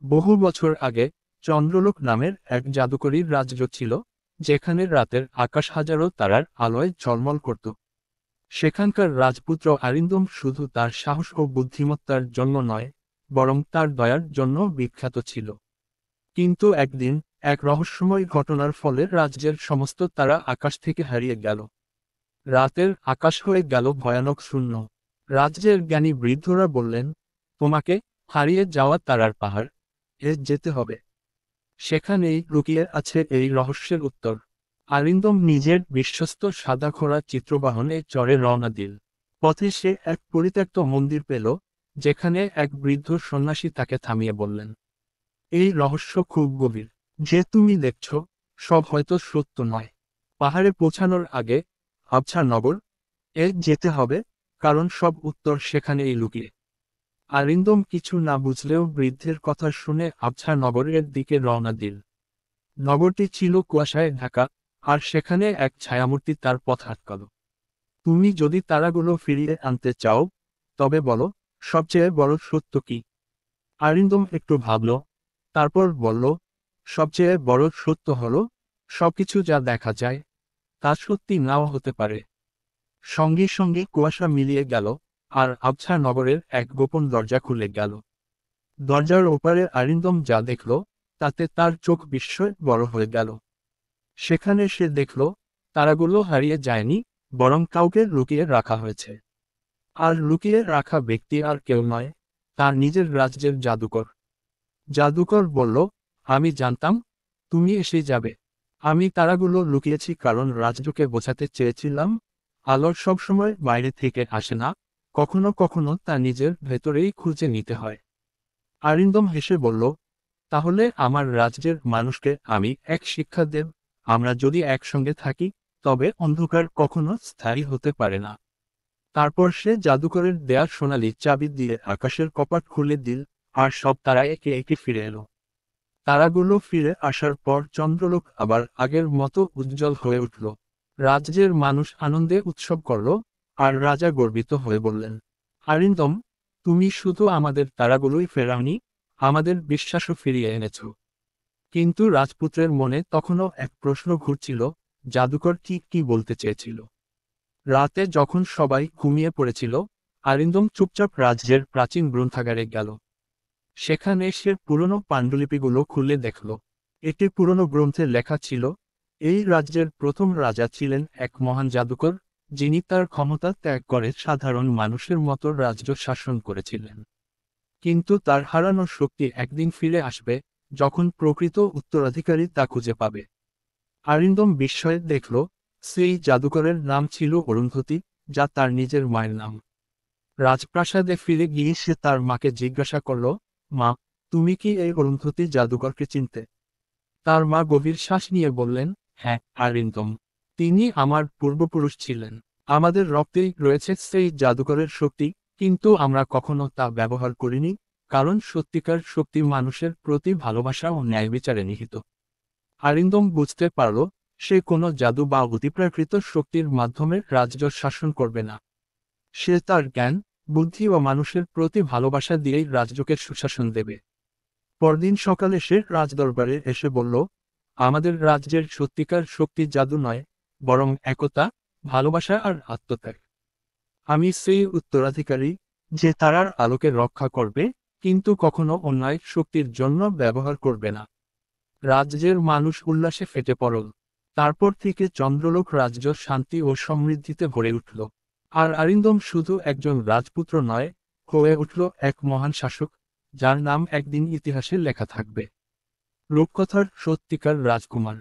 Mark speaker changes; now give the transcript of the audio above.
Speaker 1: বহু বছর আগে চন্দ্রলোক নামের এক জাদুকরীর রাজ্য ছিল, যেখানে রাতের আকাশ হাজারো তারার আলোয় ঝলমল করত। সেখানকার রাজপুত্র আরিন্দম শুধু তার সাহস ও বুদ্ধিমত্তার জন্য নয়, বরং তার দয়ার জন্য বিখ্যাত ছিল। কিন্তু একদিন এক রহস্যময় ঘটনার ফলে রাজ্যের সমস্ত তারা আকাশ থেকে হারিয়ে গেল। রাতের আকাশ হয়ে গেল ভয়ানক শূন্য। রাজ্যের জ্ঞানী বৃদ্ধরা বললেন, তোমাকে হারিয়ে যাওয়া তারার পাহাড় এ যেতে হবে। সেখানেই লুকিয়ে আছে এই রহস্যের উত্তর। আরিন্দম নিজের বিশ্বস্ত সাদা ঘোড়া চিত্রবাহনে চড়ে রওনা দিল। পথে সে এক পরিত্যক্ত মন্দির পেল, যেখানে এক বৃদ্ধ সন্ন্যাসী তাকে থামিয়ে বললেন, এই রহস্য খুব গভীর। যে তুমি দেখছ সব হয়তো সত্য নয়। পাহাড়ে পৌঁছানোর আগে আবছা নগর এ যেতে হবে, কারণ সব উত্তর সেখানেই লুকিয়ে। আরিন্দম কিছু না বুঝলেও বৃদ্ধের কথা শুনে আবছা নগরের দিকে রওনা দিল। নগরটি ছিল কুয়াশায় ঢাকা, আর সেখানে এক ছায়ামূর্তি তার পথ আটকাল। তুমি যদি তারাগুলো ফিরিয়ে আনতে চাও, তবে বলো, সবচেয়ে বড় সত্য কি? আরিন্দম একটু ভাবল, তারপর বলল, সবচেয়ে বড় সত্য হলো, সবকিছু যা দেখা যায় তা সত্যি নাও হতে পারে। সঙ্গে সঙ্গে কুয়াশা মিলিয়ে গেল, আর আবছা নগরের এক গোপন দরজা খুলে গেল। দরজার ওপারে আরিন্দম যা দেখল, তাতে তার চোখ বিস্ময়ে বড় হয়ে গেল। সেখানে সে দেখল, তারাগুলো হারিয়ে যায়নি, বরং কাউকে লুকিয়ে রাখা হয়েছে। আর লুকিয়ে রাখা ব্যক্তি আর কেউ নয়, তার নিজের রাজ্যের জাদুকর। জাদুকর বলল, আমি জানতাম তুমি এসে যাবে। আমি তারাগুলো লুকিয়েছি কারণ রাজ্যকে বোঝাতে চেয়েছিলাম, আলোর সবসময় বাইরে থেকে আসে না, কখনো কখনো তা নিজের ভেতরেই খুঁজে নিতে হয়। আরিন্দম হেসে বলল, তাহলে আমার রাজ্যের মানুষকে আমি এক শিক্ষা দেব, আমরা যদি একসঙ্গে থাকি, তবে অন্ধকার কখনো স্থায়ী হতে পারে না। তারপর সে জাদুকরের দেয়া সোনালি চাবি দিয়ে আকাশের কপাট খুলে দিল, আর সব তারা একে একে ফিরে এলো। তারাগুলো ফিরে আসার পর চন্দ্রলোক আবার আগের মতো উজ্জ্বল হয়ে উঠল। রাজ্যের মানুষ আনন্দে উৎসব করল, আর রাজা গর্বিত হয়ে বললেন, আরিন্দম, তুমি শুধু আমাদের তারাগুলোই ফেরাওনি, আমাদের বিশ্বাসও ফিরিয়ে এনেছ। কিন্তু রাজপুত্রের মনে তখনও এক প্রশ্ন ঘুরছিল, জাদুকর কি কি বলতে চেয়েছিল। রাতে যখন সবাই ঘুমিয়ে পড়েছিল, আরিন্দম চুপচাপ রাজ্যের প্রাচীন গ্রন্থাগারে গেল। সেখানে সে পুরনো পাণ্ডুলিপিগুলো খুলে দেখল। এটি পুরনো গ্রন্থে লেখা ছিল, এই রাজ্যের প্রথম রাজা ছিলেন এক মহান জাদুকর, যিনি তার ক্ষমতা ত্যাগ করে সাধারণ মানুষের মতো রাজ্য শাসন করেছিলেন। কিন্তু তার হারানো শক্তি একদিন ফিরে আসবে, যখন প্রকৃত উত্তরাধিকারী তা খুঁজে পাবে। আরিন্দম বিস্ময়ে দেখল, সেই জাদুকরের নাম ছিল অরুন্ধতী, যা তার নিজের মায়ের নাম। রাজপ্রাসাদে ফিরে গিয়ে সে তার মাকে জিজ্ঞাসা করল, মা, তুমি কি এই অরুন্ধতী জাদুকরকে চিনতে? তার মা গভীর শ্বাস নিয়ে বললেন, হ্যাঁ আরিন্দম, তিনি আমার পূর্বপুরুষ ছিলেন। আমাদের রক্তেই রয়েছে সেই জাদুকরের শক্তি, কিন্তু আমরা কখনো তা ব্যবহার করিনি, কারণ সত্যিকার শক্তি মানুষের প্রতি ভালোবাসা ও ন্যায়বিচারে নিহিত। আরিন্দম বুঝতে পারল, সে কোনো জাদু বা অতিপ্রাকৃত শক্তির মাধ্যমে রাজ্য শাসন করবে না। সে তার জ্ঞান, বুদ্ধি ও মানুষের প্রতি ভালোবাসা দিয়েই রাজ্যকে সুশাসন দেবে। পরদিন সকালে সে রাজদরবারে এসে বলল, আমাদের রাজ্যের সত্যিকার শক্তি জাদু নয়, বরং একতা, ভালোবাসা আর আত্মত্যাগ। আমি সেই উত্তরাধিকারী, যে তারার আলোকে রক্ষা করবে, কিন্তু কখনো অন্যায় শক্তির জন্য ব্যবহার করবে না। রাজ্যের মানুষ উল্লাসে ফেটে পড়ল। তারপর থেকে চন্দ্রলোক রাজ্য শান্তি ও সমৃদ্ধিতে ভরে উঠল। আর আরিন্দম শুধু একজন রাজপুত্র নয়, হয়ে উঠল এক মহান শাসক, যার নাম একদিন ইতিহাসে লেখা থাকবে। রূপকথার সত্যিকার রাজকুমার।